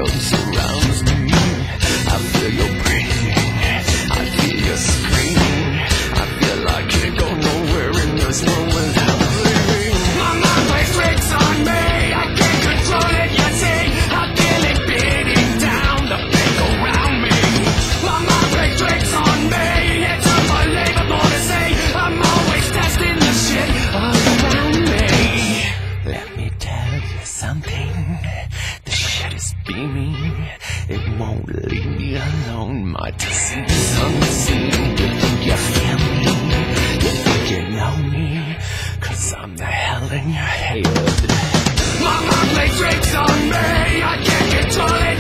world surrounds me. I feel your breathing, I feel your screaming. I feel like I can't go nowhere and there's no without leaving. My mind plays tricks on me, I can't control it, you see. I feel it beating down the pink around me. My mind plays tricks on me, it's unbelievable to see. I'm always testing the shit all around me. Let me tell you something, the shit is beaming. It won't leave me alone. My disease is unseen. You think you feel me, you think you know me, 'cause I'm the hell in your head. My mind plays tricks on me, I can't control it.